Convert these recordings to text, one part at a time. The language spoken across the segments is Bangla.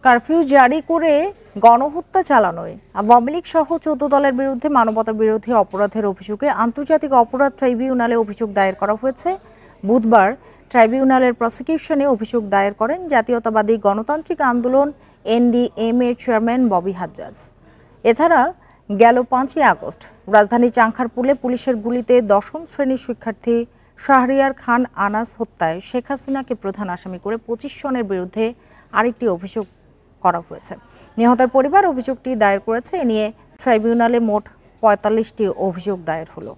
কারফিউ জারি করে গণহত্যা চালানোয় আওয়ামী লীগ সহ ১৪ দলের বিরুদ্ধে মানবতা বিরোধী অপরাধের অভিযোগে আন্তর্জাতিক অপরাধ ট্রাইব্যুনালে অভিযোগ দায়ের করা হয়েছে। বুধবার ট্রাইব্যুনালের প্রসিকিউশনে অভিযোগ দায়ের করেন জাতীয়তাবাদী গণতান্ত্রিক আন্দোলন এনডিএম এর চেয়ারম্যান ববি হাজ্জাজ। এছাড়া গেল ৫ই আগস্ট রাজধানীর চাংখারপুলে পুলিশের গুলিতে দশম শ্রেণীর শিক্ষার্থী শাহরিয়ার খান আনাস হত্যায় শেখ হাসিনাকে প্রধান আসামি করে ২৫ জনের বিরুদ্ধে আরেকটি অভিযোগ করা হয়েছে। নিহতের পরিবার অভিযোগটি দায়ের করেছে। এ নিয়ে ট্রাইব্যুনালে মোট ৪৫টি অভিযোগ দায়ের হলো।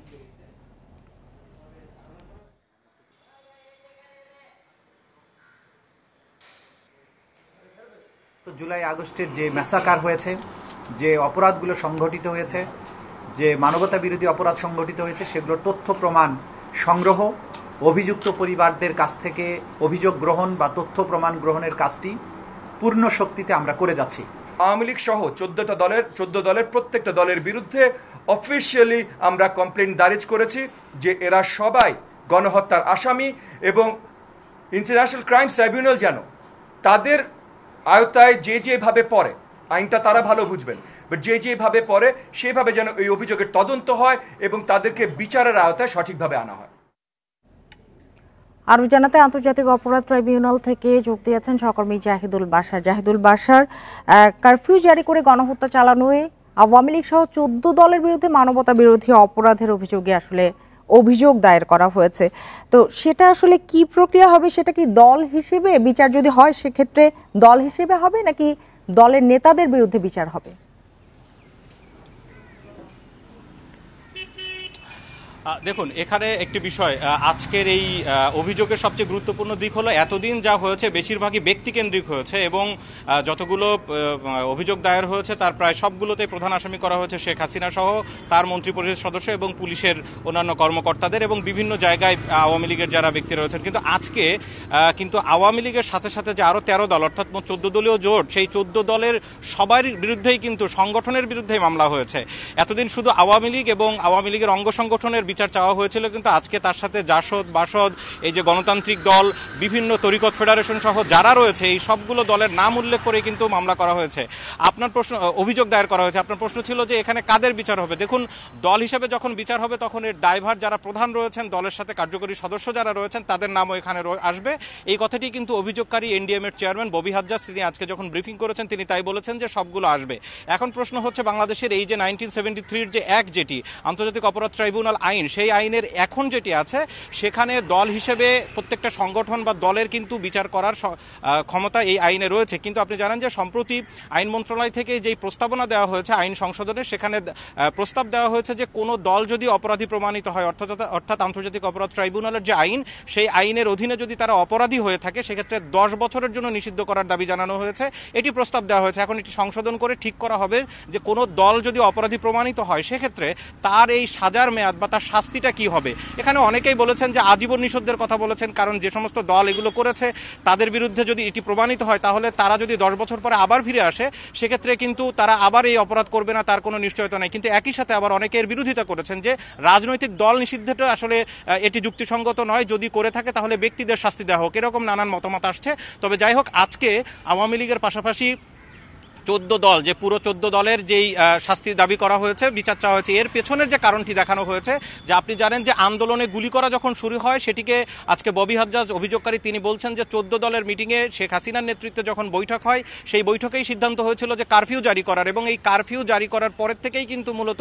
তো জুলাই আগস্টের যে ম্যাসাকার হয়েছে, যে অপরাধগুলো সংঘটিত হয়েছে, যে মানবতা বিরোধী অপরাধ সংঘটিত হয়েছে, সেগুলোর তথ্য প্রমাণ সংগ্রহ, অভিযুক্ত পরিবারদের কাছ থেকে অভিযোগ গ্রহণ বা তথ্য প্রমাণ গ্রহণের কাজটি পূর্ণ শক্তিতে আমরা করে যাচ্ছি। আওয়ামী লীগ সহ 14 দলের প্রত্যেকটা দলের বিরুদ্ধে অফিসিয়ালি আমরা কমপ্লেইন দায়ের করেছি যে এরা সবাই গণহত্যার আসামি এবং ইন্টারন্যাশনাল ক্রাইম ট্রাইব্যুনাল যেন তাদের আয়তায় যেভাবে পড়ে, আইনটা তারা ভালো বুঝবেন, বাট যেভাবে পড়ে সেভাবে যেন এই অভিযোগের তদন্ত হয় এবং তাদেরকে বিচারের আয়তায় সঠিকভাবে আনা হয়। আরও জানাতে আন্তর্জাতিক অপরাধ ট্রাইব্যুনাল থেকে যোগ দিয়েছেন সহকর্মী জাহিদুল বাশার। জাহিদুল বাশার, কারফিউ জারি করে গণহত্যা চালানোয় আওয়ামী লীগ সহ ১৪ দলের বিরুদ্ধে মানবতা বিরোধী অপরাধের অভিযোগে আসলে অভিযোগ দায়ের করা হয়েছে। তো সেটা আসলে কি প্রক্রিয়া হবে? সেটা কি দল হিসেবে বিচার যদি হয় সেক্ষেত্রে দল হিসেবে হবে নাকি দলের নেতাদের বিরুদ্ধে বিচার হবে? দেখুন, এখানে একটি বিষয়, আজকের এই অভিযোগের সবচেয়ে গুরুত্বপূর্ণ দিক হলো এতদিন যা হয়েছে বেশিরভাগই ব্যক্তিকেন্দ্রিক হয়েছে এবং যতগুলো অভিযোগ দায়ের হয়েছে তার প্রায় সবগুলোতে প্রধান আসামি করা হয়েছে শেখ হাসিনা সহ তার মন্ত্রিপরিষদ সদস্য এবং পুলিশের অন্যান্য কর্মকর্তাদের এবং বিভিন্ন জায়গায় আওয়ামী লীগের যারা ব্যক্তি রয়েছেন। কিন্তু আজকে কিন্তু আওয়ামী লীগের সাথে সাথে যে আরও ১৩ দল অর্থাৎ মোট ১৪ দলীয় জোট, সেই ১৪ দলের সবার বিরুদ্ধেই কিন্তু সংগঠনের বিরুদ্ধেই মামলা হয়েছে। এতদিন শুধু আওয়ামী লীগ এবং আওয়ামী লীগের অঙ্গ সংগঠনের বিচার চাওয়া হয়েছিল, কিন্তু আজকে তার সাথে জাসদ, বাসদ, এই যে গণতান্ত্রিক দল, বিভিন্ন তরিকত ফেডারেশন সহ যারা রয়েছে এই সবগুলো দলের নাম উল্লেখ করে কিন্তু মামলা করা হয়েছে। আপনার প্রশ্ন, অভিযোগ দায়ের করা হয়েছে। আপনার প্রশ্ন ছিল যে এখানে কাদের বিচার হবে। দেখুন, দল হিসেবে যখন বিচার হবে তখন এর দায়ভার যারা প্রধান রয়েছেন, দলের সাথে কার্যকরী সদস্য যারা রয়েছেন তাদের নামও এখানে আসবে। এই কথাটি কিন্তু অভিযোগকারী এনডিএম এর চেয়ারম্যান ববি হাজ্জাজ তিনি আজকে যখন ব্রিফিং করেছেন তিনি তাই বলেছেন যে সবগুলো আসবে। এখন প্রশ্ন হচ্ছে বাংলাদেশের এই যে 1973 যে অ্যাক্ট, যেটি আন্তর্জাতিক অপরাধ ট্রাইব্যুনাল আইন, সেই আইনের এখন যেটি আছে সেখানে দল হিসেবে প্রত্যেকটা সংগঠন বা দলের কিন্তু বিচার করার ক্ষমতা এই আইনে রয়েছে। কিন্তু আপনি জানেন যে সম্প্রতি আইন মন্ত্রণালয় থেকে যেই প্রস্তাবনা দেওয়া হয়েছে আইন সংশোধনে, সেখানে প্রস্তাব দেওয়া হয়েছে যে কোনো দল যদি অপরাধী প্রমাণিত হয়, অর্থাৎ আন্তর্জাতিক অপরাধ ট্রাইব্যুনালের যে আইন, সেই আইনের অধীনে যদি তারা অপরাধী হয়ে থাকে সেক্ষেত্রে 10 বছরের জন্য নিষিদ্ধ করার দাবি জানানো হয়েছে। এটি প্রস্তাব দেওয়া হয়েছে। এখন এটি সংশোধন করে ঠিক করা হবে যে কোনো দল যদি অপরাধী প্রমাণিত হয় সেক্ষেত্রে তার এই সাজার মেয়াদ বা তার শাস্তিটা কি হবে। এখানে অনেকেই বলেছেন যে আজীবন নিষিদ্ধের কথা বলেছেন, কারণ যে সমস্ত দল এগুলো করেছে তাদের বিরুদ্ধে যদি এটি প্রমাণিত হয় তাহলে তারা যদি 10 বছর পরে আবার ফিরে আসে সেক্ষেত্রে কিন্তু তারা আবার এই অপরাধ করবে না, তার কোনো নিশ্চয়তা নেই। কিন্তু একই সাথে আবার অনেকের বিরোধিতা করেছেন যে রাজনৈতিক দল নিষিদ্ধটা আসলে এটি যুক্তিসঙ্গত নয়, যদি করে থাকে তাহলে ব্যক্তিদের শাস্তি দেওয়া হোক, এরকম নানান মতামত আসছে। তবে যাই হোক, আজকে আওয়ামী লীগের পাশাপাশি 14 দল, যে পুরো 14 দলের যেই শাস্তির দাবি করা হয়েছে, বিচার চাওয়া হয়েছে, এর পেছনের যে কারণটি দেখানো হয়েছে যে আপনি জানেন যে আন্দোলনে গুলি করা যখন শুরু হয় সেটিকে আজকে ববি হাজ্জাজ অভিযোগকারী তিনি বলছেন যে 14 দলের মিটিংয়ে শেখ হাসিনার নেতৃত্বে যখন বৈঠক হয় সেই বৈঠকেই সিদ্ধান্ত হয়েছিল যে কারফিউ জারি করার, এবং এই কারফিউ জারি করার পরের থেকেই কিন্তু মূলত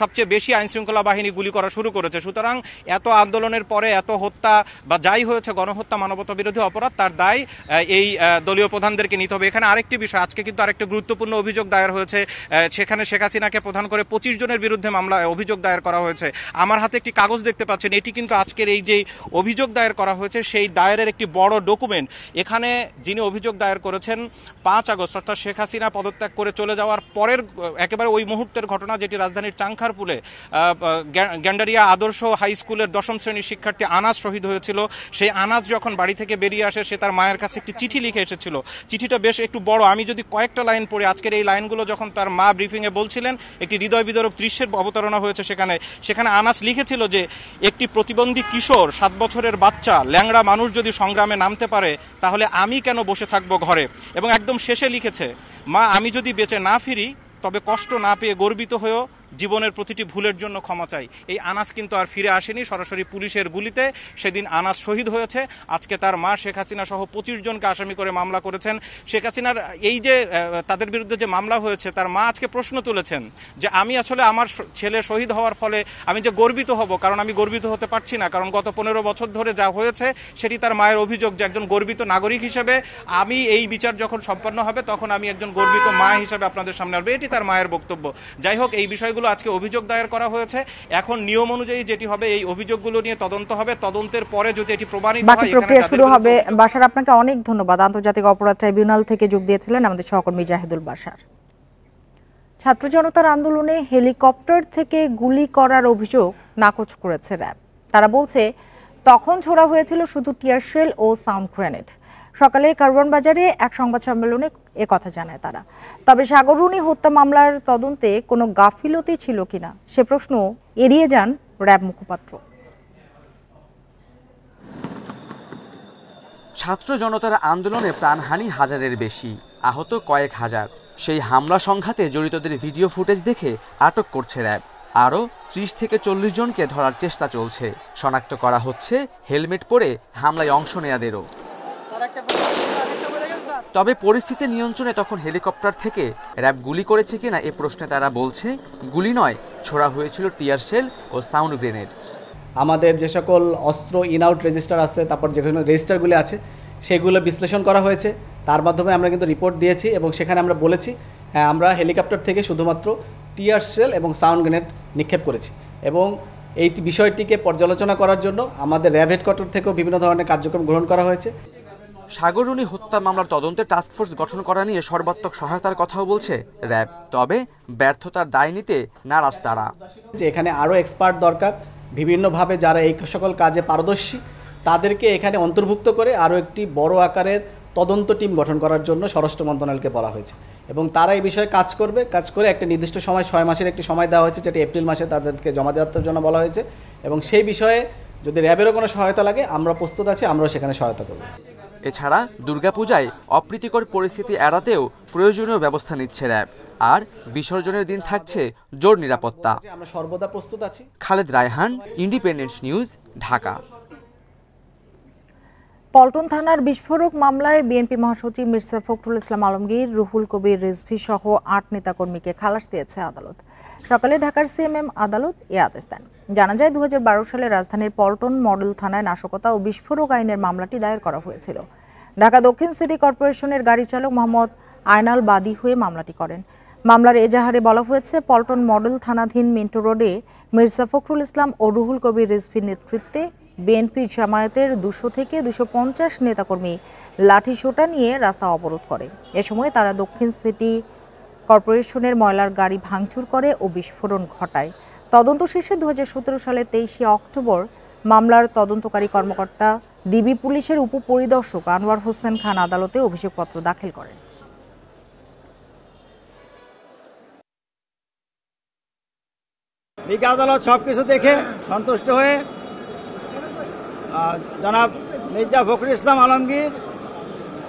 সবচেয়ে বেশি আইনশৃঙ্খলা বাহিনী গুলি করা শুরু করেছে। সুতরাং এত আন্দোলনের পরে এত হত্যা বা যাই হয়েছে গণহত্যা, মানবতা বিরোধী অপরাধ, তার দায় এই দলীয় প্রধানদেরকে নিতে হবে। এখানে আরেকটি বিষয়, আজকে কিন্তু আরেকটি গুরুত্বপূর্ণ অভিযোগ দায়ের হয়েছে। সেখানে শেখ হাসিনাকে প্রধান করে 25 জনের বিরুদ্ধে মামলা অভিযোগ দায়ের করা হয়েছে। আমার হাতে একটি কাগজ দেখতে পাচ্ছেন, এটি কিন্তু আজকের এই যে অভিযোগ দায়ের করা হয়েছে সেই দায়েরের একটি বড় ডকুমেন্ট। এখানে যিনি অভিযোগ দায়ের করেছেন 5 আগস্ট অর্থাৎ শেখ হাসিনা পদত্যাগ করে চলে যাওয়ার পরের একেবারে ওই মুহূর্তের ঘটনা, যেটি রাজধানীর চাংখারপুলে গ্যান্ডারিয়া আদর্শ হাই স্কুলের 10ম শ্রেণীর শিক্ষার্থী আনাস শহীদ হয়েছিল। সেই আনাস যখন বাড়ি থেকে বেরিয়ে আসে সে তার মায়ের কাছে একটি চিঠি লিখে এসেছিল। চিঠিটা বেশ একটু বড়, আমি যদি কয়েকটা লাইন লাইন পড়ে আজকের এই লাইনগুলো যখন তার মা ব্রিফিংয়ে বলছিলেন, একটি হৃদয় বিদারক দৃশ্যের অবতারণা হয়েছে সেখানে আনাস লিখেছিল যে একটি প্রতিবন্ধী কিশোর 7 বছরের বাচ্চা ল্যাংড়া মানুষ যদি সংগ্রামে নামতে পারে তাহলে আমি কেন বসে থাকবো ঘরে। এবং একদম শেষে লিখেছে, মা আমি যদি বেঁচে না ফিরি তবে কষ্ট না পেয়ে গর্বিত হয়েও জীবনের প্রতিটি ভুলের জন্য ক্ষমা চাই। এই আনাস কিন্তু আর ফিরে আসেনি, সরাসরি পুলিশের গুলিতে সেদিন আনাস শহীদ হয়েছে। আজকে তার মা শেখ হাসিনা সহ 25 জনকে আসামি করে মামলা করেছেন। শেখ হাসিনার এই যে তাদের বিরুদ্ধে যে মামলা হয়েছে, তার মা আজকে প্রশ্ন তুলেছেন যে আমি আসলে আমার ছেলে শহীদ হওয়ার ফলে আমি যে গর্বিত হব, কারণ আমি গর্বিত হতে পারছি না, কারণ গত 15 বছর ধরে যা হয়েছে সেটি তার মায়ের অভিযোগ যে একজন গর্বিত নাগরিক হিসেবে আমি এই বিচার যখন সম্পন্ন হবে তখন আমি একজন গর্বিত মা হিসেবে আপনাদের সামনে আসবে, এটি তার মায়ের বক্তব্য। যাই হোক, এই বিষয়গুলো আজকে অভিযোগ দায়ের করা হয়েছে। এখন নিয়ম অনুযায়ী যেটি হবে, এই অভিযোগগুলো নিয়ে তদন্ত হবে, তদন্তের পরে যদি এটি প্রমাণিত হয় বাকি প্রক্রিয়া শুরু হবে। বাশার, আপনাকে অনেক ধন্যবাদ। আন্তর্জাতিক অপরাধ ট্রাইব্যুনাল থেকে যোগ দিয়েছিলেন আমাদের সহকর্মী জাহিদুল বাশার। ছাত্র জনতার আন্দোলনে হেলিকপ্টার থেকে গুলি করার অভিযোগ নাকচ করেছে র্যাব। তারা বলছে তখন ছোড়া হয়েছিল শুধু টিয়ার শেল ও সাউন্ড গ্রেনেড। সকালে কারওয়ান বাজারে এক সংবাদ সম্মেলনে কথা জানায় তারা। তবে সাগররুনি হত্যা মামলার তদন্তে কোনো গাফিলতি ছিল কিনা সে প্রশ্ন এড়িয়ে যান র্যাব মুখপাত্র। ছাত্র জনতার আন্দোলনে প্রাণহানি হাজারের বেশি, আহত কয়েক হাজার। সেই হামলা সংঘাতে জড়িতদের ভিডিও ফুটেজ দেখে আটক করছে র্যাব। আরও 30 থেকে 40 জনকে ধরার চেষ্টা চলছে। শনাক্ত করা হচ্ছে হেলমেট পরে হামলায় অংশ নেয়াদেরও। তবে পরিস্থিতি নিয়ন্ত্রণে তখন হেলিকপ্টার থেকে র্যাব গুলি করেছে কিনা এ প্রশ্নে তারা বলছে গুলি নয়, ছোড়া হয়েছিল টিয়ার শেল ও সাউন্ড গ্রেনেড। আমাদের যে সকল অস্ত্র ইন আউট রেজিস্টার আছে, তারপর যেগুলো রেজিস্টারগুলি আছে সেগুলো বিশ্লেষণ করা হয়েছে। তার মাধ্যমে আমরা কিন্তু রিপোর্ট দিয়েছি এবং সেখানে আমরা বলেছি হ্যাঁ আমরা হেলিকপ্টার থেকে শুধুমাত্র টিয়ার শেল এবং সাউন্ড গ্রেনেড নিক্ষেপ করেছি। এবং এই বিষয়টিকে পর্যালোচনা করার জন্য আমাদের র্যাব হেডকোয়ার্টার থেকেও বিভিন্ন ধরনের কার্যক্রম গ্রহণ করা হয়েছে। সাগররুনি হত্যা মামলার তদন্তে টাস্কফোর্স গঠন করা নিয়ে সর্বাত্মক সহায়তার কথাও বলছে র্যাব। তবে ব্যর্থতার দায় নিতে নারাজ তারা। যে এখানে আরও এক্সপার্ট দরকার, বিভিন্নভাবে যারা এই সকল কাজে পারদর্শী তাদেরকে এখানে অন্তর্ভুক্ত করে আরও একটি বড় আকারের তদন্ত টিম গঠন করার জন্য স্বরাষ্ট্র মন্ত্রণালয়কে বলা হয়েছে এবং তারা এই বিষয়ে কাজ করবে। কাজ করে একটা নির্দিষ্ট সময় 6 মাসের একটি সময় দেওয়া হয়েছে, যেটি এপ্রিল মাসে তাদেরকে জমা দেওয়ার জন্য বলা হয়েছে। এবং সেই বিষয়ে যদি র্যাবেরও কোনো সহায়তা লাগে আমরা প্রস্তুত আছি, আমরাও সেখানে সহায়তা করব। এছাড়া দুর্গাপূজায় অপ্রীতিকর পরিস্থিতি এড়াতেও প্রয়োজনীয় ব্যবস্থা নিচ্ছে র্যাব। আর বিসর্জনের দিন থাকছে জোর নিরাপত্তা। আমরা সর্বদা প্রস্তুত আছি। Khaled Raihan, independent news, Dhaka. পল্টন থানার বিস্ফোরক মামলায় বিএনপি মহাসচিব মির্জা ফখরুল ইসলাম আলমগীর, রুহুল কবির রিজভী সহ 8 নেতাকর্মীকে খালাস দিয়েছে আদালত। সকালে ঢাকার সিএমএম আদালত এ আদেশ দেন। জানা যায় 2012 সালে রাজধানীর পল্টন মডেল থানায় নাশকতা ও বিস্ফোরক আইনের মামলাটি দায়ের করা হয়েছিল। ঢাকা দক্ষিণ সিটি কর্পোরেশনের গাড়ি চালক মোহাম্মদ আয়নাল বাদী হয়ে মামলাটি করেন। মামলার এজাহারে বলা হয়েছে পল্টন মডেল থানাধীন মিন্টো রোডে মির্জা ফখরুল ইসলাম ও রুহুল কবির রিজভীর নেতৃত্বে বিএনপি জামায়াতের 200 থেকে 250 নেতাকর্মী লাঠিসোঁটা নিয়ে রাস্তা অবরোধ করে। এ সময় তারা দক্ষিণ সিটি কর্পোরেশনের ময়লার গাড়ি ভাঙচুর করে ও বিস্ফোরণ ঘটায়। তদন্ত শেষে 2017 সালের 23 অক্টোবর মামলার তদন্তকারী কর্মকর্তা ডিবি পুলিশের উপপরিদর্শক আনোয়ার হোসেন খান আদালতে অভিযোগপত্র দাখিল করেন। বিজ্ঞ আদালত সবকিছু দেখে সন্তুষ্ট হয়ে জনাব মির্জা ফখরুল ইসলাম আলমগীর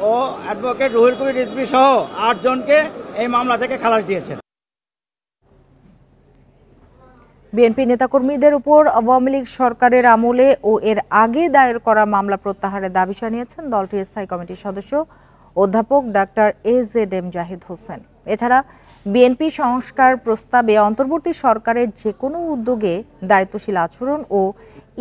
ও অ্যাডভোকেট রুহুল কবির রিজভী সহ 8 জনকে এই মামলা থেকে খালাস দিয়েছেন। বিএনপি নেতাকর্মীদের উপর আওয়ামী লীগ সরকারের আমলে ও এর আগে দায়ের করা মামলা প্রত্যাহারের দাবি জানিয়েছেন দলটির স্থায়ী কমিটির সদস্য অধ্যাপক ডাক্তার AZM জাহিদ হোসেন। এছাড়া বিএনপি সংস্কার প্রস্তাবে অন্তর্বর্তী সরকারের যে কোনো উদ্যোগে দায়িত্বশীল আচরণ ও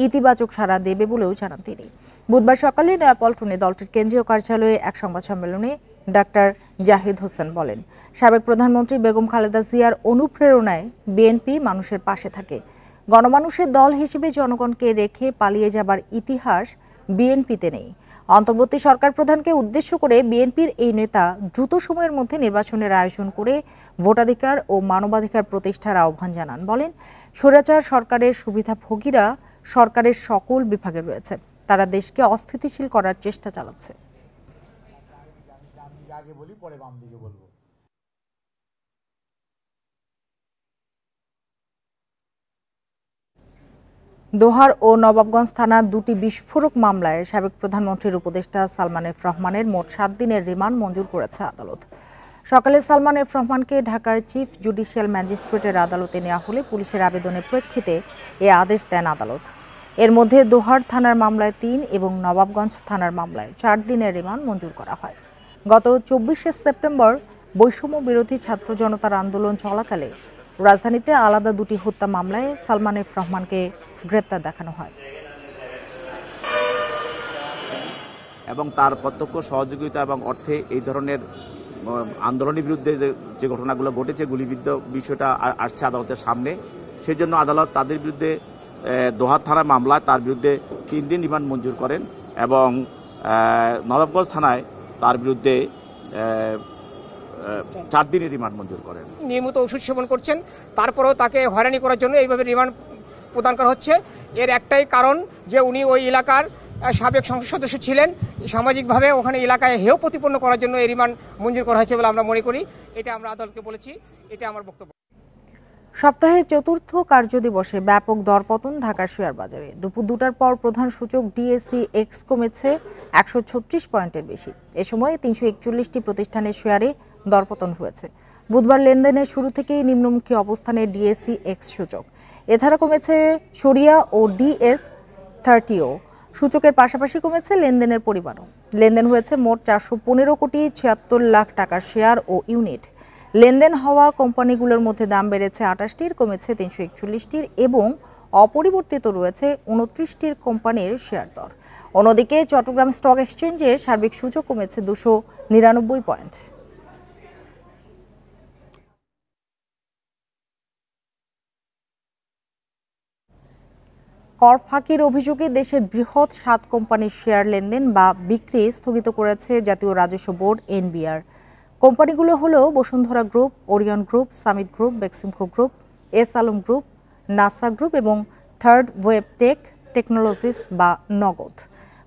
ইতিবাচক সাড়া দেবে বলেও জানান তিনি। বুধবার সকালে নয়াপল্টনে দলটির কেন্দ্রীয় কার্যালয়ে এক সংবাদ সম্মেলনে ডাক্তার জাহিদ হোসেন বলেন, সাবেক প্রধানমন্ত্রী বেগম খালেদা জিয়ার অনুপ্রেরণায় বিএনপি মানুষের পাশে থাকে। গণমানুষের দল হিসেবে জনগণকে রেখে পালিয়ে যাবার ইতিহাস বিএনপিতে নেই। অন্তর্বর্তী সরকার প্রধানকে উদ্দেশ্য করে বিএনপির এই নেতা দ্রুত সময়ের মধ্যে নির্বাচনের আয়োজন করে ভোটাধিকার ও মানবাধিকার প্রতিষ্ঠার আহ্বান জানান। বলেন, স্বৈরাচার সরকারের সুবিধাভোগীরা সরকারের সকল বিভাগে রয়েছে, তারা দেশকে অস্থিতিশীল করার চেষ্টা চালাচ্ছে। দোহার ও নবাবগঞ্জ থানার দুটি বিস্ফোরক মামলায় সাবেক প্রধানমন্ত্রীর উপদেষ্টা সালমান এফ রহমানের মোট 7 দিনের রিমান্ড মঞ্জুর করেছে আদালত। সকালে সালমান এফ রহমানকে ঢাকার চিফ জুডিশিয়াল ম্যাজিস্ট্রেটের আদালতে নেওয়া হলে পুলিশের আবেদনের প্রেক্ষিতে এ আদেশ দেন আদালত। এর মধ্যে দোহার থানার মামলায় 3 এবং নবাবগঞ্জ থানার মামলায় 4 দিনের রিমান্ড মঞ্জুর করা হয়। গত 24শে সেপ্টেম্বর বৈষম্য বিরোধী ছাত্র জনতার আন্দোলন চলাকালে রাজধানীতে আলাদা দুটি হত্যা মামলায় সালমান এফ রহমানকে গ্রেপ্তার দেখানো হয় এবং তার প্রত্যক্ষ সহযোগিতা এবং অর্থে এই ধরনের আন্দোলনের বিরুদ্ধে যে ঘটনাগুলো ঘটেছে, গুলিবিদ্ধ বিষয়টা আসছে আদালতের সামনে। সেই জন্য আদালত তাদের বিরুদ্ধে দোহার থানার মামলায় তার বিরুদ্ধে 3 দিন রিমান্ড মঞ্জুর করেন এবং নবাবগঞ্জ থানায় তার বিরুদ্ধে 4 দিনের রিমান্ড মঞ্জুর করেন। নিয়মিত ওষুধ সেবন করছেন, তারপরেও তাকে হয়রানি করার জন্য এইভাবে রিমান্ড প্রদান করা হচ্ছে। এর একটাই কারণ যে উনি ওই এলাকার সাবেক সংসদ সদস্য ছিলেন, সামাজিকভাবে ওখানে এলাকায় হেয় প্রতিপন্ন করার জন্য এই রিমান্ড মঞ্জুর করা হয়েছে বলে আমরা মনে করি। এটা আমরা আদালতকে বলেছি, এটা আমার বক্তব্য। সপ্তাহের চতুর্থ কার্যদিবসে ব্যাপক দরপতন ঢাকার শেয়ার বাজারে। দুপুর 2টার পর প্রধান সূচক ডিএসই এক্স কমেছে 136 পয়েন্টের বেশি। এ সময় 341টি প্রতিষ্ঠানের শেয়ারে দরপতন হয়েছে। বুধবার লেনদেনের শুরু থেকেই নিম্নমুখী অবস্থানে ডিএসই এক্স সূচক। এছাড়া কমেছে সরিয়া ও ডিএস 30ও। সূচকের পাশাপাশি কমেছে লেনদেনের পরিমাণও। লেনদেন হয়েছে মোট 415 কোটি 76 লাখ টাকার শেয়ার ও ইউনিট। লেনদেন হওয়া কোম্পানিগুলোর মধ্যে দাম বেড়েছে 28টির, কমেছে 341টির এবং অপরিবর্তিত রয়েছে 29টির কোম্পানির শেয়ার দর। অন্যদিকে চট্টগ্রাম স্টক এক্সচেঞ্জের সার্বিক সূচক কমেছে 299 পয়েন্ট। কর ফাঁকির অভিযোগে দেশের বৃহৎ 7 কোম্পানির শেয়ার লেনদেন বা বিক্রি স্থগিত করেছে জাতীয় রাজস্ব বোর্ড এনবিআর। কোম্পানিগুলো হলো Bashundhara group, Orion group, summit group, Beximco group, S Alam group, NASA group এবং থার্ড ওয়েব টেক টেকনোলজিস বা নগদ।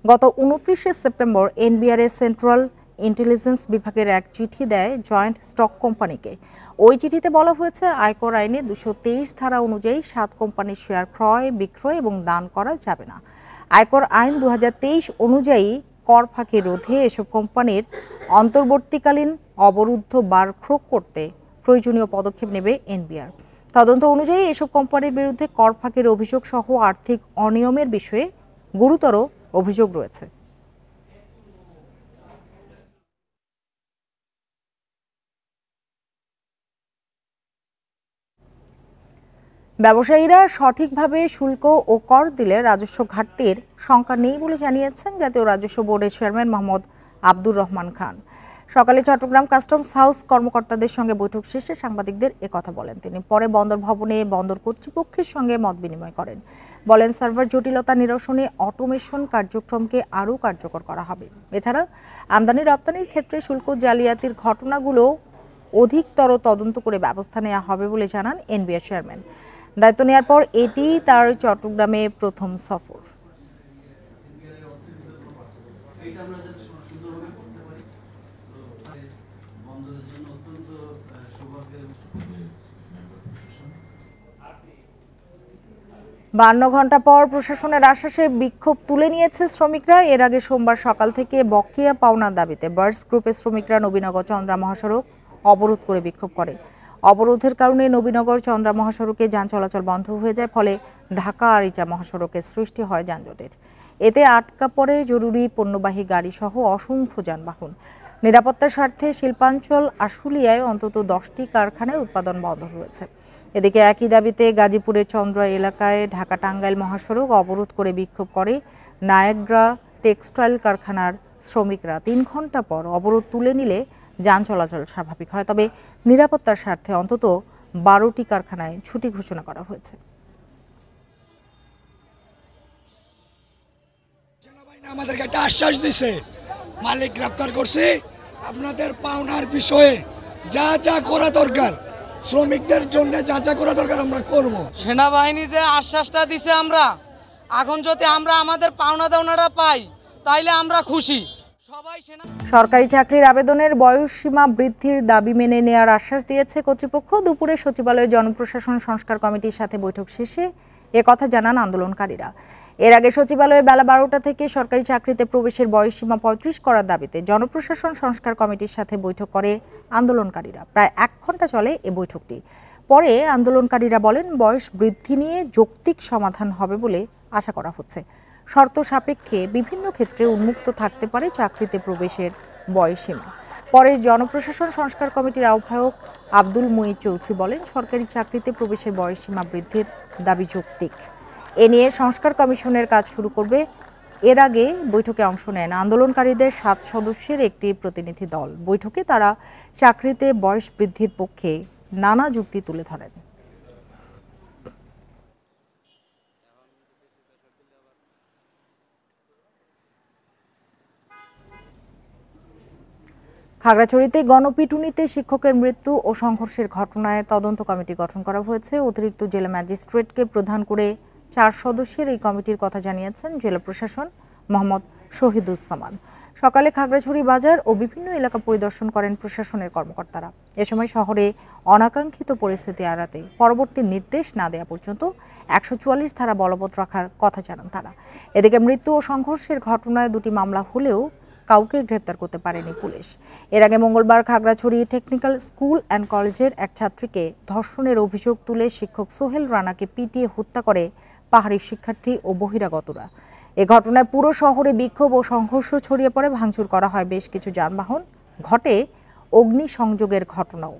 গত 29শে সেপ্টেম্বর এনবিআর এর সেন্ট্রাল ইন্টেলিজেন্স বিভাগের এক চিঠি দেয় জয়েন্ট স্টক কোম্পানিকে। ওই চিঠিতে বলা হয়েছে আয়কর আইনে 223 ধারা অনুযায়ী 7 কোম্পানির শেয়ার ক্রয়, বিক্রয় এবং দান করা যাবে না। আয়কর আইন 2023 অনুযায়ী কর ফাঁকি রোধে এসব কোম্পানির অন্তর্বর্তীকালীন অবরুদ্ধ বারক্রোক করতে প্রয়োজনীয় পদক্ষেপ নেবে এনবিআর। তদন্ত অনুযায়ী এসব কোম্পানির বিরুদ্ধে কর ফাঁকির অভিযোগ সহ আর্থিক অনিয়মের বিষয়ে গুরুতর অভিযোগ রয়েছে। ব্যবসায়ীরা সঠিকভাবে শুল্ক ও কর দিলে রাজস্ব ঘাটতির শঙ্কা নেই বলে জানিয়েছেন জাতীয় রাজস্ব বোর্ডের চেয়ারম্যান মোহাম্মদ আব্দুর রহমান খান। সকালে চট্টগ্রাম কাস্টমস হাউস কর্মকর্তাদের সঙ্গে বৈঠক শেষে সাংবাদিকদের একথা বলেন তিনি। পরে বন্দর ভবনে বন্দর কর্তৃপক্ষের সঙ্গে মত বিনিময় করেন। বলেন সার্ভার জটিলতা নিরসনে অটোমেশন কার্যক্রমকে আরও কার্যকর করা হবে। এছাড়া আমদানি রপ্তানির ক্ষেত্রে শুল্ক জালিয়াতির ঘটনাগুলো অধিকতর তদন্ত করে ব্যবস্থা নেওয়া হবে বলে জানান এনবিআর চেয়ারম্যান। দায়িত্ব নেওয়ার পর এটি তার চট্টগ্রামে প্রথম সফর। বান্ন ঘন্টা পর প্রশাসনের আশ্বাসে বিক্ষোভ তুলে নিয়েছে শ্রমিকরা। এর আগে সোমবার সকাল থেকে বকেয়া পাওনার দাবিতে বার্স গ্রুপের শ্রমিকরা নবীনগর চন্দ্রা মহাসড়ক অবরোধ করে বিক্ষোভ করে। অবরোধের কারণে নবীনগর চন্দ্রা মহাসড়কে যান চলাচল বন্ধ হয়ে যায়, ফলে ঢাকা আরিচা মহাসড়কের সৃষ্টি হয় যানজটের। এতে আটকা পড়ে জরুরি পণ্যবাহী গাড়ি সহ অসংখ্য যানবাহন। নিরাপত্তার স্বার্থে শিল্পাঞ্চল আশুলিয়ায় অন্তত 10টি কারখানায় উৎপাদন বন্ধ রয়েছে। এদিকে একই দাবিতে গাজীপুরের চন্দ্রা এলাকায় ঢাকা টাঙ্গাইল মহাসড়ক অবরোধ করে বিক্ষোভ করে নায়াগ্রা টেক্সটাইল কারখানার শ্রমিকরা। 3 ঘন্টা পর অবরোধ তুলে নিলে যান চলাচল স্বাভাবিক হয়। তবে নিরাপত্তার স্বার্থে অন্তত 12টি কারখানায় ছুটি ঘোষণা করা হয়েছে। আমাদেরকে একটা আশ্বাস দিছে, মালিক গ্রেপ্তার করছে, আপনাদের পাওনার বিষয়ে যা যা করা দরকার, শ্রমিকদের জন্য যা যা করা দরকার আমরা করব। সেনাবাহিনী যে আশ্বাসটা দিছে, আমরা এখন যদি আমরা আমাদের পাওনা দাওনাটা পাই তাইলে আমরা খুশি। সরকারি চাকরির আবেদনের বয়স সীমা বৃদ্ধির দাবি মেনে নেওয়ার আশ্বাস দিয়েছে কর্তৃপক্ষ। দুপুরে সচিবালয়ে জনপ্রশাসন সংস্কার কমিটির সাথে বৈঠক শেষে কথা জানান আন্দোলনকারীরা। এর আগে সচিবালয়ে বেলা 12টা থেকে সরকারি চাকরিতে প্রবেশের বয়সসীমা 35 করার দাবিতে জনপ্রশাসন সংস্কার কমিটির সাথে বৈঠক করে আন্দোলনকারীরা। প্রায় 1 ঘন্টা চলে এ বৈঠকটি। পরে আন্দোলনকারীরা বলেন, বয়স বৃদ্ধি নিয়ে যৌক্তিক সমাধান হবে বলে আশা করা হচ্ছে। শর্ত সাপেক্ষে বিভিন্ন ক্ষেত্রে উন্মুক্ত থাকতে পারে চাকরিতে প্রবেশের বয়সসীমা। পরে জনপ্রশাসন সংস্কার কমিটির আহ্বায়ক আব্দুল মুঈদ চৌধুরী বলেন, সরকারি চাকরিতে প্রবেশের বয়সসীমা বৃদ্ধির দাবি যৌক্তিক। এ নিয়ে সংস্কার কমিশনের কাজ শুরু করবে। এর আগে বৈঠকে অংশ নেন আন্দোলনকারীদের 7 সদস্যের একটি প্রতিনিধি দল। বৈঠকে তারা চাকরিতে বয়স বৃদ্ধির পক্ষে নানা যুক্তি তুলে ধরেন। খাগড়াছড়িতে গণপিটুনিতে শিক্ষকের মৃত্যু ও সংঘর্ষের ঘটনায় তদন্ত কমিটি গঠন করা হয়েছে। অতিরিক্ত জেলা ম্যাজিস্ট্রেটকে প্রধান করে 4 সদস্যের এই কমিটির কথা জানিয়েছেন জেলা প্রশাসন মোহাম্মদ শহীদুজ্জামান। সকালে খাগড়াছড়ি বাজার ও বিভিন্ন এলাকা পরিদর্শন করেন প্রশাসনের কর্মকর্তারা। এ সময় শহরে অনাকাঙ্ক্ষিত পরিস্থিতি এড়াতে পরবর্তী নির্দেশ না দেওয়া পর্যন্ত 144 ধারা বলবৎ রাখার কথা জানান তারা। এদিকে মৃত্যু ও সংঘর্ষের ঘটনায় 2টি মামলা হলেও কাউকে গ্রেপ্তার করতে পারেনি পুলিশ। এর আগে মঙ্গলবার খাগড়াছড়ি টেকনিক্যাল স্কুল অ্যান্ড কলেজের এক ছাত্রীকে ধর্ষণের অভিযোগ তুলে শিক্ষক সোহেল রানাকে পিটিয়ে হত্যা করে পাহাড়ি শিক্ষার্থী ও বহিরাগতরা। এ ঘটনায় পুরো শহরে বিক্ষোভ ও সংঘর্ষ ছড়িয়ে পড়ে। ভাঙচুর করা হয় বেশ কিছু যানবাহন, ঘটে অগ্নিসংযোগের ঘটনাও।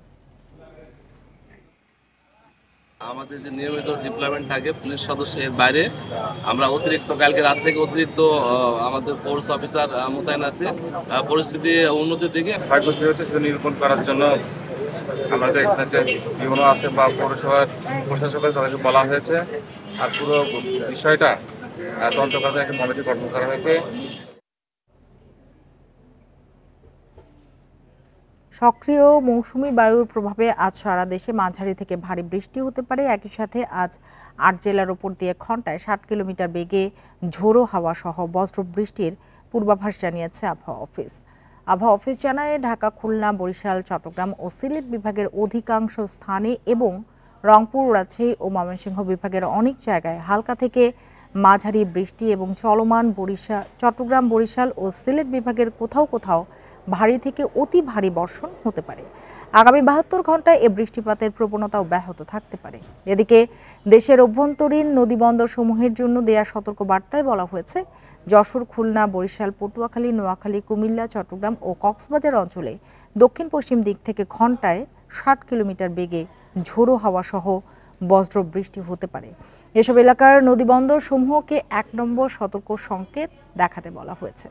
আমাদের যে নিয়মিত ডিপ্লয়মেন্ট থাকে পুলিশ সদস্য এর বাইরে আমরা অতিরিক্ত কালকে রাত থেকে অতিরিক্ত আমাদের ফোর্স অফিসার মোতায়েন আছে। পরিস্থিতি উন্নতির দিকে ক্ষয়ক্ষতি হচ্ছে সেটা নিরূপণ করার জন্য আমাদের এখানে যে ইউনো আছে বা পৌরসভার প্রশাসকের তাদেরকে বলা হয়েছে। আর পুরো বিষয়টা তদন্ত করার একটা কমিটি গঠন করা হয়েছে। সক্রিয় মৌসুমী বায়ুর প্রভাবে আজ সারা দেশে মাঝারি থেকে ভারী বৃষ্টি হতে পারে। একই সাথে আজ 8 জেলার উপর দিয়ে ঘন্টায় 60 কিলোমিটার বেগে ঝোড়ো হাওয়া সহ বজ্র বৃষ্টির পূর্বাভাস জানিয়েছে আবহাওয়া অফিস। আবহাওয়া অফিস জানায়, ঢাকা, খুলনা, বরিশাল, চট্টগ্রাম ও সিলেট বিভাগের অধিকাংশ স্থানে এবং রংপুর, রাজশাহী ও ময়মনসিংহ বিভাগের অনেক জায়গায় হালকা থেকে মাঝারি বৃষ্টি এবং চলমান চট্টগ্রাম, বরিশাল ও সিলেট বিভাগের কোথাও কোথাও ভারী থেকে অতি ভারী বর্ষণ হতে পারে। আগামী 72 ঘন্টায় এ বৃষ্টিপাতের প্রবণতা অব্যাহত থাকতে পারে। এদিকে দেশের অভ্যন্তরীণ নদীবন্দর সমূহের জন্য দেয়া সতর্ক বার্তায় বলা হয়েছে, যশোর, খুলনা, বরিশাল, পটুয়াখালী, নোয়াখালী, কুমিল্লা, চট্টগ্রাম ও কক্সবাজার অঞ্চলে দক্ষিণ পশ্চিম দিক থেকে ঘন্টায় 60 কিলোমিটার বেগে ঝোড়ো হাওয়া সহ বজ্র বৃষ্টি হতে পারে। এসব এলাকার নদীবন্দর সমূহকে 1 নম্বর সতর্ক সংকেত দেখাতে বলা হয়েছে।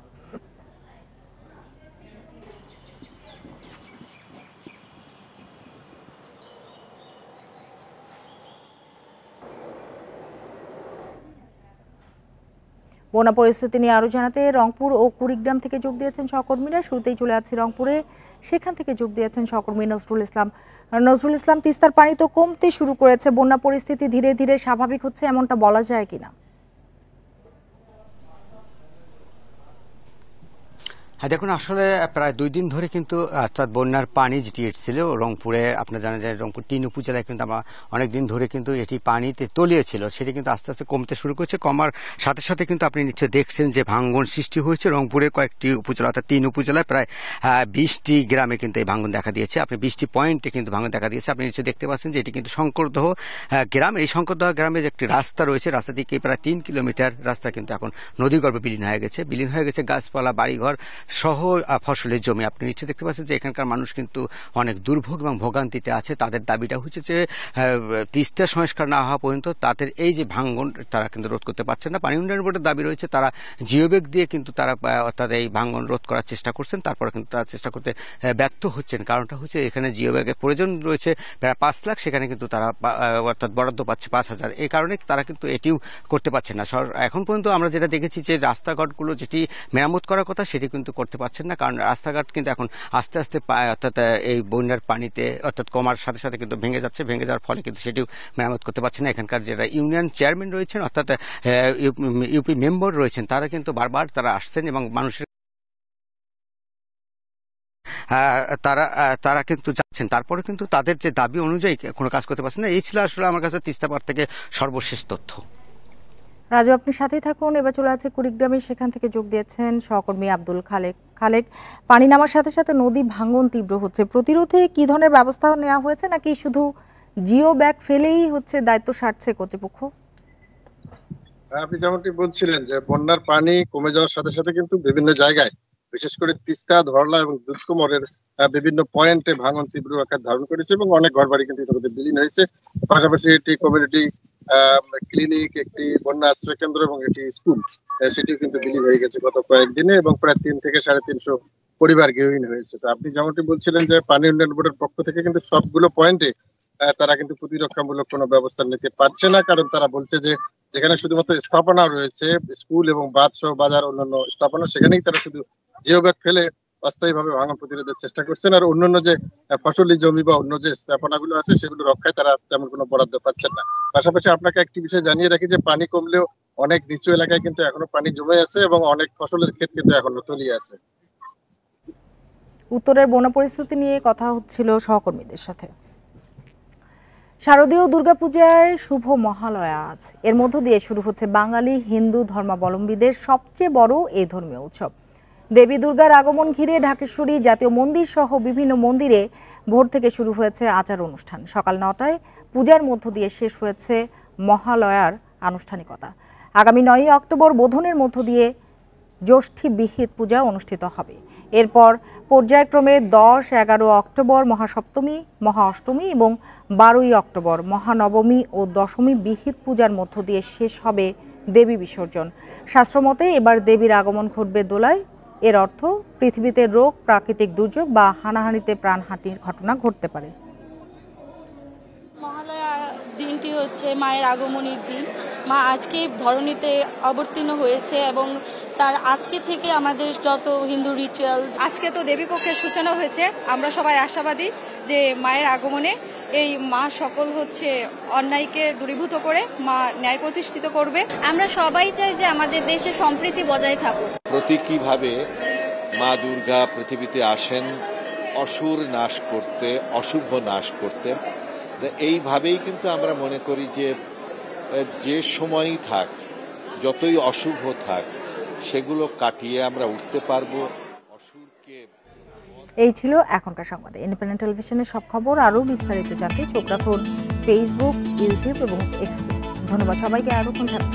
বন্যা পরিস্থিতি নিয়ে আরো জানাতে রংপুর ও কুড়িগ্রাম থেকে যোগ দিয়েছেন সহকর্মীরা। শুরুতেই চলে যাচ্ছি রংপুরে, সেখান থেকে যোগ দিয়েছেন সহকর্মী নজরুল ইসলাম। নজরুল ইসলাম, তিস্তার পানি তো কমতে শুরু করেছে, বন্যা পরিস্থিতি ধীরে ধীরে স্বাভাবিক হচ্ছে, এমনটা বলা যায় কিনা? হ্যাঁ, দেখুন, আসলে প্রায় 2 দিন ধরে কিন্তু অর্থাৎ বন্যার পানি যেটি এসেছিল রংপুরে, আপনারা জানেন যে রংপুর 3 উপজেলায় কিন্তু আমরা অনেক দিন ধরে কিন্তু এটি পানিতে তলিয়ে ছিল, সেটি কিন্তু আস্তে আস্তে কমতে শুরু করেছে। কমার সাথে সাথে কিন্তু আপনি নিশ্চয় দেখছেন যে ভাঙ্গন সৃষ্টি হয়েছে রংপুরের কয়েকটি উপজেলা, অর্থাৎ 3 উপজেলায় প্রায় 20টি গ্রামে কিন্তু এই ভাঙ্গন দেখা দিয়েছে। আপনি 20টি পয়েন্টে কিন্তু ভাঙ্গন দেখা দিয়েছে। আপনি নিশ্চয় দেখতে পাচ্ছেন যে এটি কিন্তু শঙ্করদহ গ্রাম। এই শঙ্করদহ গ্রামে যে একটি রাস্তা রয়েছে, রাস্তা থেকে প্রায় 3 কিলোমিটার রাস্তা কিন্তু এখন নদীগর্ভে বিলীন হয়ে গেছে। গাছপালা, বাড়িঘর সহ ফসলের জমি। আপনি নিশ্চয় দেখতে পাচ্ছেন যে এখানকার মানুষ কিন্তু অনেক দুর্ভোগ এবং ভোগান্তিতে আছে। তাদের দাবিটা হচ্ছে যে তিস্তা সংস্কার না হওয়া পর্যন্ত তাদের এই যে ভাঙ্গন তারা কিন্তু রোধ করতে পারছেন না। পানি উন্নয়ন বোর্ডের দাবি রয়েছে, তারা জিওব্যাগ দিয়ে কিন্তু তারা অর্থাৎ এই ভাঙ্গন রোধ করার চেষ্টা করছেন, তারপরে কিন্তু তারা চেষ্টা করতে ব্যর্থ হচ্ছেন। কারণটা হচ্ছে এখানে জিওব্যাগের প্রয়োজন রয়েছে প্রায় 5 লাখ, সেখানে কিন্তু তারা অর্থাৎ বরাদ্দ পাচ্ছে 5,000। এই কারণে তারা কিন্তু এটিও করতে পারছে না। এখন পর্যন্ত আমরা যেটা দেখেছি যে রাস্তাঘাটগুলো যেটি মেরামত করার কথা সেটি কিন্তু করতে পারছেন না, কারণ রাস্তাঘাট কিন্তু এখন আস্তে আস্তে অর্থাৎ এই বন্যার পানিতে অর্থাৎ কমার সাথে সাথে কিন্তু ভেঙে যাওয়ার ফলে কিন্তু সেটিও মেরামত করতে পারছে না। এখানকার যারা ইউনিয়ন চেয়ারম্যান রয়েছেন অর্থাৎ ইউপি মেম্বার রয়েছেন, তারা কিন্তু বারবার তারা আসছেন এবং মানুষের তারা কিন্তু যাচ্ছেন, তারপরে কিন্তু তাদের যে দাবি অনুযায়ী কোনো কাজ করতে পারছে না। এই ছিল আসলে আমার কাছে তিস্তা পার থেকে সর্বশেষ তথ্য। রাজু, আপনি সাথেই থাকুন। এবার চলে আছে কুড়িগ্রামে, সেখান থেকে যোগ দিয়েছেন সহকর্মী আব্দুল খালেক। পানি নামার সাথে সাথে নদী ভাঙন তীব্র হচ্ছে, প্রতিরোধে কি ধরনের ব্যবস্থা নেওয়া হয়েছে, নাকি শুধু জিও ব্যাগ ফেলেই দায়িত্ব সারছে কর্তৃপক্ষ? আপনি যেমনটি বলছিলেন যে বন্যার পানি কমে যাওয়ার সাথে সাথে কিন্তু বিভিন্ন জায়গায়, বিশেষ করে তিস্তা, ধরলা এবং দুধকুমরের বিভিন্ন পয়েন্টে ভাঙন তীব্র আকার ধারণ করেছে এবং অনেক ঘরবাড়ি কিন্তু ইতিমধ্যে বিলীন হয়েছে। পাশাপাশি একটি কমিউনিটি ক্লিনিক, একটি বন্যা আশ্রয় কেন্দ্র এবং একটি স্কুল সেটিও কিন্তু বিলীন হয়ে গেছে গত কয়েকদিনে, এবং প্রায় 3 থেকে 350 পরিবার গৃহহীন হয়েছে। তো আপনি যেমনটি বলছিলেন যে পানি উন্নয়ন বোর্ডের পক্ষ থেকে কিন্তু সবগুলো পয়েন্টে তারা কিন্তু প্রতিরক্ষামূলক কোনো ব্যবস্থা নিতে পারছে না, কারণ তারা বলছে যে যেখানে শুধুমাত্র স্থাপনা রয়েছে, স্কুল এবং বাঁধ সহ বাজার অন্যান্য স্থাপনা, সেখানেই তারা শুধু জিও ব্যাগ ফেলে অস্থায়ীভাবে ভাঙন প্রতিরোধের চেষ্টা করছেন। আর অন্যান্য যে ফসলি জমি বা অন্য যে স্থাপনাগুলো আছে সেগুলো রক্ষায় তারা তেমন কোনো বরাদ্দ পাচ্ছেন না। পাশাপাশি আপনাকে একটি বিষয় জানিয়ে রাখি যে পানি কমলেও অনেক নিচু এলাকায় কিন্তু এখনো পানি জমে আছে এবং অনেক ফসলের ক্ষেত কিন্তু এখনো তলিয়ে আছে। উত্তরের বন্যা পরিস্থিতি নিয়ে কথা হচ্ছিল সহকর্মীদের সাথে। শারদীয় দুর্গাপূজায় শুভ মহালয়া আজ। এর মধ্য দিয়ে শুরু হচ্ছে বাঙালি হিন্দু ধর্মাবলম্বীদের সবচেয়ে বড় এই ধর্মীয় উৎসব। দেবী দুর্গার আগমন ঘিরে ঢাকেশ্বরী জাতীয় মন্দির সহ বিভিন্ন মন্দিরে ভোর থেকে শুরু হয়েছে আচার অনুষ্ঠান। সকাল 9টায় পূজার মধ্য দিয়ে শেষ হয়েছে মহালয়ার আনুষ্ঠানিকতা। আগামী 9 অক্টোবর বোধনের মধ্য দিয়ে জ্যৈষ্ঠী বিহিত পূজা অনুষ্ঠিত হবে। এরপর পর্যায়ক্রমে 10, 11 অক্টোবর মহাসপ্তমী, মহা অষ্টমী এবং 12ই অক্টোবর মহানবমী ও দশমী বিহিত পূজার মধ্য দিয়ে শেষ হবে দেবী বিসর্জন। শাস্ত্রমতে এবার দেবীর আগমন ঘটবে দোলায়। এর অর্থ পৃথিবীতে রোগ, প্রাকৃতিক দুর্যোগ বা হানাহানিতে প্রাণহানির ঘটনা ঘটতে পারে। মহালয়া দিনটি হচ্ছে মায়ের আগমনের দিন। মা আজকে ধরণীতে অবতীর্ণ হয়েছে এবং তার আজকে থেকে আমাদের যত হিন্দু রিচুয়াল, আজকে তো দেবী পক্ষের সূচনা হয়েছে। আমরা সবাই আশাবাদী যে মায়ের আগমনে এই মা সকল অন্যায়কে দূরীভূত করে মা ন্যায় প্রতিষ্ঠিত করবে। আমরা সবাই চাই যে আমাদের দেশে সম্প্রীতি বজায় থাকুক। প্রতীকীভাবে মা দুর্গা পৃথিবীতে আসেন অসুর নাশ করতে, অশুভ নাশ করতে। এইভাবেই কিন্তু আমরা মনে করি যে সময়ই থাক, যতই অশুভ থাক, সেগুলো কাটিয়ে আমরা উঠতে পারবো। অসুরকে। এই ছিল এখনকার সংবাদে। ইন্ডিপেন্ডেন্ট টেলিভিশনের সব খবর আরও বিস্তারিত জানতে চোখ রাখুন ফেসবুক, ইউটিউব এবং এক্স। ধন্যবাদ সবাইকে। এতক্ষণ সাথে